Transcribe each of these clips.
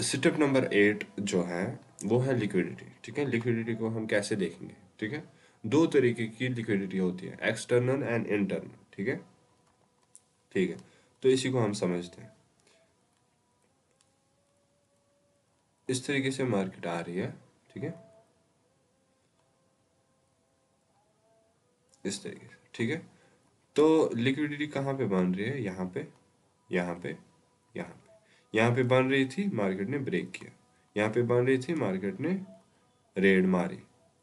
Step number 8 जो है वो है लिक्विडिटी। ठीक है, लिक्विडिटी को हम कैसे देखेंगे? ठीक है, दो तरीके की लिक्विडिटी होती है, एक्सटर्नल एंड इंटरनल। ठीक है, ठीक है, तो इसी को हम समझते हैं। इस तरीके से मार्केट आ रही है। ठीक है, इस तरीके से। ठीक है, तो लिक्विडिटी कहाँ पे बन रही है? यहाँ पे, यहाँ पे, यहाँ पे। यहाँ पे बन रही थी, मार्केट ने ब्रेक किया। यहाँ पे बन रही थी, मार्केट ने रेड मारी।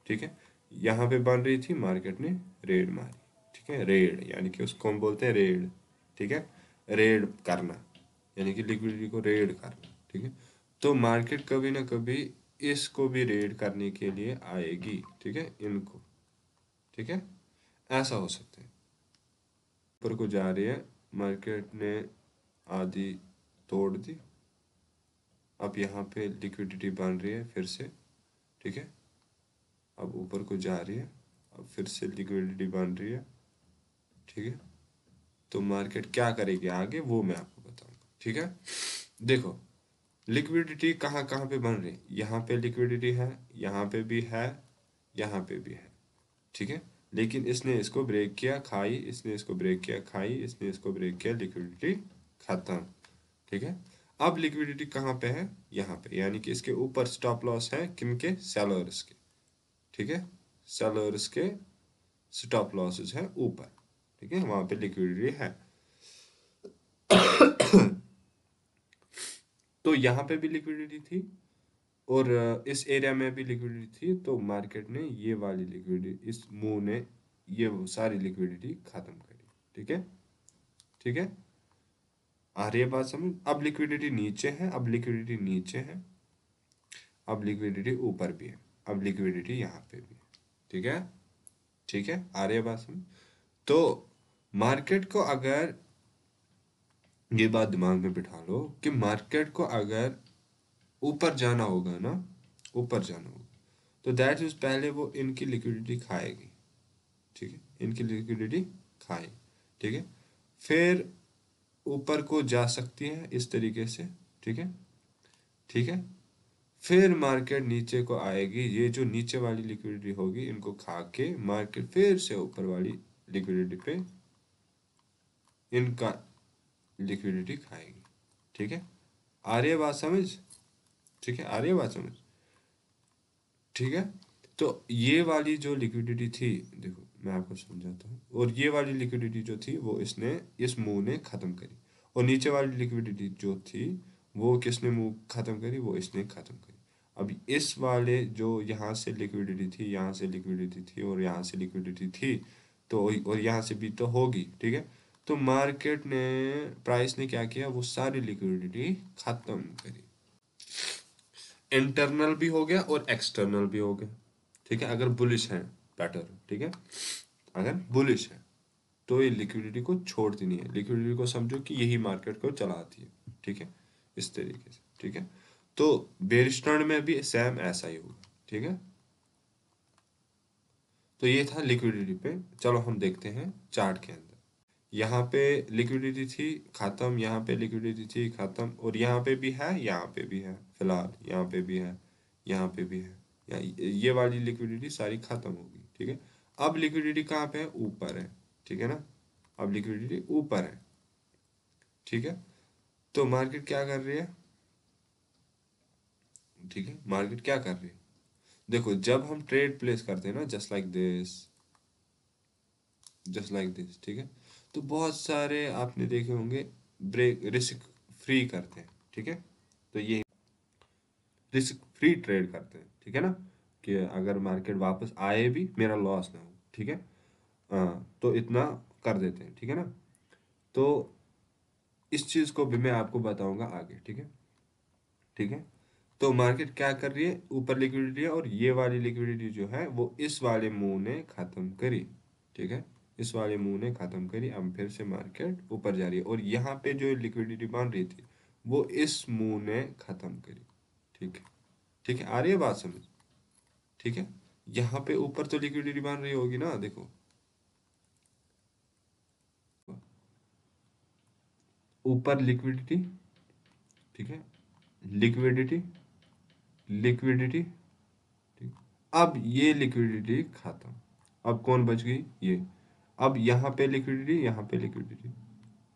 ठीक है, यहाँ पे बन रही थी, मार्केट ने रेड मारी। ठीक है, रेड यानी कि उसको हम बोलते हैं रेड। ठीक है, रेड करना यानी कि लिक्विडिटी को रेड करना। ठीक है, तो मार्केट कभी ना कभी इसको भी रेड करने के लिए आएगी। ठीक है, इनको। ठीक है, ऐसा हो सकता है। ऊपर को जा रही है, मार्केट ने आधी तोड़ दी, अब यहाँ पे लिक्विडिटी बन रही है फिर से। ठीक है, अब ऊपर को जा रही है, अब फिर से लिक्विडिटी बन रही है। ठीक है, तो मार्केट क्या करेगी आगे वो मैं आपको बताऊंगा। ठीक है, देखो लिक्विडिटी कहाँ कहाँ पे बन रही है। यहाँ पे लिक्विडिटी है, यहाँ पे भी है, यहाँ पे भी है। ठीक है, लेकिन इसने इसको ब्रेक किया, खाई, इसने इसको ब्रेक किया, खाई, इसने इसको ब्रेक किया, लिक्विडिटी खत्म। ठीक है, अब लिक्विडिटी कहाँ पे है? यहाँ पे, यानी कि इसके ऊपर स्टॉप लॉस है किनके? सेलर्स के। ठीक है, सेलर्स के स्टॉप लॉसेस है ऊपर। ठीक है, वहां पे लिक्विडिटी है। तो यहाँ पे भी लिक्विडिटी थी और इस एरिया में भी लिक्विडिटी थी, तो मार्केट ने ये वाली लिक्विडिटी, इस मूव ने ये वो सारी लिक्विडिटी खत्म करी। ठीक है, ठीक है, आ रही है बात समझ? अब लिक्विडिटी नीचे है, अब लिक्विडिटी नीचे है, अब लिक्विडिटी ऊपर भी है, अब लिक्विडिटी यहाँ पे भी है। ठीक है, ठीक है, आ रही है बात समझ? तो मार्केट को अगर, ये बात दिमाग में बिठा लो कि मार्केट को अगर ऊपर जाना होगा ना, ऊपर जाना होगा, तो दैट इज पहले वो इनकी लिक्विडिटी खाएगी। ठीक है, इनकी लिक्विडिटी खाए। ठीक है, फिर ऊपर को जा सकती है इस तरीके से। ठीक है, ठीक है, फिर मार्केट नीचे को आएगी, ये जो नीचे वाली लिक्विडिटी होगी इनको खा के मार्केट फिर से ऊपर वाली लिक्विडिटी पे इनका लिक्विडिटी खाएगी। ठीक है, आ रही है बात समझ? ठीक है, आ रही है बात समझ? ठीक है, तो ये वाली जो लिक्विडिटी थी, देखो मैं आपको समझाता हूँ, और ये वाली लिक्विडिटी जो थी वो इसने, इस मूव ने खत्म करी, और नीचे वाली लिक्विडिटी जो थी वो किसने मूव खत्म करी? वो इसने खत्म करी। अब इस वाले जो यहाँ से लिक्विडिटी थी, यहाँ से लिक्विडिटी थी, और यहाँ से लिक्विडिटी थी, तो और यहाँ से भी तो होगी। ठीक है, तो मार्केट ने, प्राइस ने क्या किया? वो सारी लिक्विडिटी खत्म करी। इंटरनल भी हो गया और एक्सटर्नल भी हो गया। ठीक है, अगर बुलिश है बेटर। ठीक है, अगर बुलिश है तो ये लिक्विडिटी को छोड़ती नहीं है, लिक्विडिटी को समझो कि यही मार्केट को चलाती है। ठीक है, इस तरीके से। ठीक है, तो बेरिश ट्रेंड में भी सेम ऐसा ही होगा। ठीक है, तो ये था लिक्विडिटी पे। चलो हम देखते हैं चार्ट के अंदर। यहाँ पे लिक्विडिटी थी खत्म, यहाँ पे लिक्विडिटी थी खत्म, और यहाँ पे भी है, यहाँ पे भी है, फिलहाल यहाँ पे भी है, यहाँ पे भी है। ये वाली लिक्विडिटी सारी खत्म होगी। ठीक है, अब लिक्विडिटी कहाँ पे है? ऊपर है। ठीक है ना, अब लिक्विडिटी ऊपर है। ठीक है, तो मार्केट क्या कर रही है? ठीक है, मार्केट क्या कर रही है? देखो जब हम ट्रेड प्लेस करते हैं ना, just like this, just like this. ठीक है, तो बहुत सारे आपने देखे होंगे ब्रेक रिस्क फ्री करते हैं। ठीक है, तो ये रिस्क फ्री ट्रेड करते हैं। ठीक है ना, कि अगर मार्केट वापस आए भी मेरा लॉस ना हो। ठीक है, तो इतना कर देते हैं। ठीक है ना, तो इस चीज़ को भी मैं आपको बताऊंगा आगे। ठीक है, ठीक है, तो मार्केट क्या कर रही है? ऊपर लिक्विडिटी है, और ये वाली लिक्विडिटी जो है वो इस वाले मुंह ने खत्म करी। ठीक है, इस वाले मुंह ने खत्म करी, अब फिर से मार्केट ऊपर जा रही है, और यहाँ पे जो लिक्विडिटी बन रही थी वो इस मुंह ने खत्म करी। ठीक है, ठीक है, आ रही है बात समझ? ठीक है, यहाँ पे ऊपर तो लिक्विडिटी बन रही होगी ना, देखो ऊपर लिक्विडिटी। ठीक है, लिक्विडिटी, लिक्विडिटी, ठीक। अब ये लिक्विडिटी खत्म। अब कौन बच गई? ये। अब यहाँ पे लिक्विडिटी, यहाँ पे लिक्विडिटी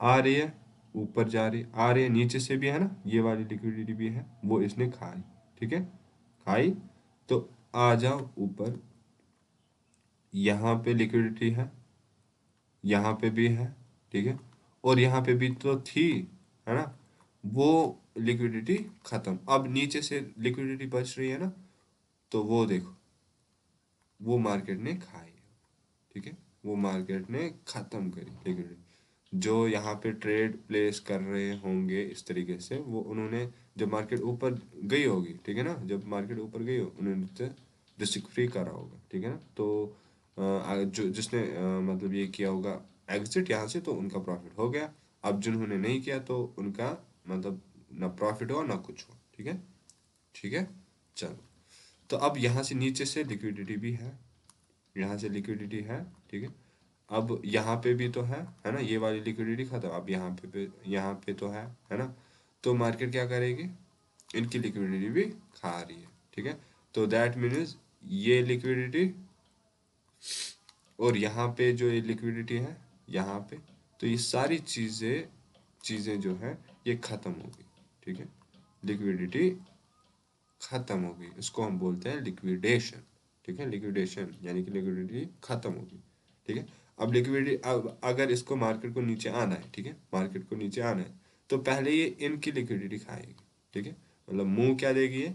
आ रही है, ऊपर जा रही आ रही है, नीचे से भी है ना, ये वाली लिक्विडिटी भी है, वो इसने खाई, ठीक है, खाई। तो आ जाओ ऊपर, यहाँ पे लिक्विडिटी है, यहाँ पे भी है, ठीक है, और यहाँ पे भी तो थी, है ना, वो लिक्विडिटी खत्म। अब नीचे से लिक्विडिटी बच रही है ना, तो वो देखो, वो मार्केट ने खाई, ठीक है, वो मार्केट ने खत्म करी लिक्विडिटी। जो यहाँ पे ट्रेड प्लेस कर रहे होंगे इस तरीके से, वो उन्होंने, जब मार्केट ऊपर गई होगी, ठीक है ना, जब मार्केट ऊपर गई हो, उन्होंने तो रिस्क फ्री करा होगा, ठीक है ना, तो जो जिसने मतलब ये किया होगा एग्जिट यहाँ से, तो उनका प्रॉफिट हो गया। अब जिन्होंने नहीं किया, तो उनका मतलब ना प्रॉफिट हुआ ना कुछ हुआ, ठीक है, ठीक है। चलो, तो अब यहाँ से नीचे से लिक्विडिटी भी है, यहाँ से लिक्विडिटी है, ठीक है। अब यहाँ पे भी तो है ना, ये वाली लिक्विडिटी खत्म। अब यहाँ पे तो है ना, तो मार्केट क्या करेगी? इनकी लिक्विडिटी भी खा रही है, ठीक है। तो दैट मीन्स ये लिक्विडिटी और यहाँ पे जो ये लिक्विडिटी है यहाँ पे, तो ये सारी चीज़ें चीज़ें जो है ये ख़त्म हो गई, ठीक है, लिक्विडिटी ख़त्म हो गई, इसको हम बोलते हैं लिक्विडेशन, ठीक है, लिक्विडेशन यानी कि लिक्विडिटी ख़त्म हो गई, ठीक है। अब लिक्विडिटी, अब अगर इसको मार्केट को नीचे आना है, ठीक है, मार्केट को नीचे आना है, तो पहले ये इनकी लिक्विडिटी खाएगी, ठीक है, मतलब मुंह क्या देगी ये?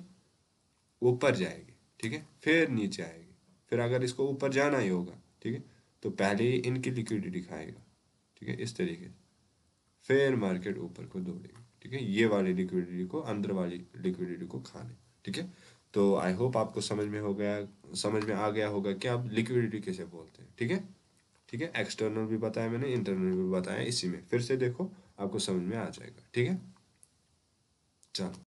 ऊपर जाएगी, ठीक है, फिर नीचे आएगी, फिर अगर इसको ऊपर जाना ही होगा, ठीक है, तो पहले ये इनकी लिक्विडिटी खाएगा, ठीक है, इस तरीके से, फिर मार्केट ऊपर को दौड़ेगी, ठीक है, ये वाली लिक्विडिटी को, अंदर वाली लिक्विडिटी को खाने, ठीक है। तो आई होप आपको समझ में आ गया होगा कि आप लिक्विडिटी कैसे बोलते हैं, ठीक है, ठीक है। एक्सटर्नल भी बताया मैंने, इंटरनल भी बताया, इसी में फिर से देखो, आपको समझ में आ जाएगा, ठीक है। चलो।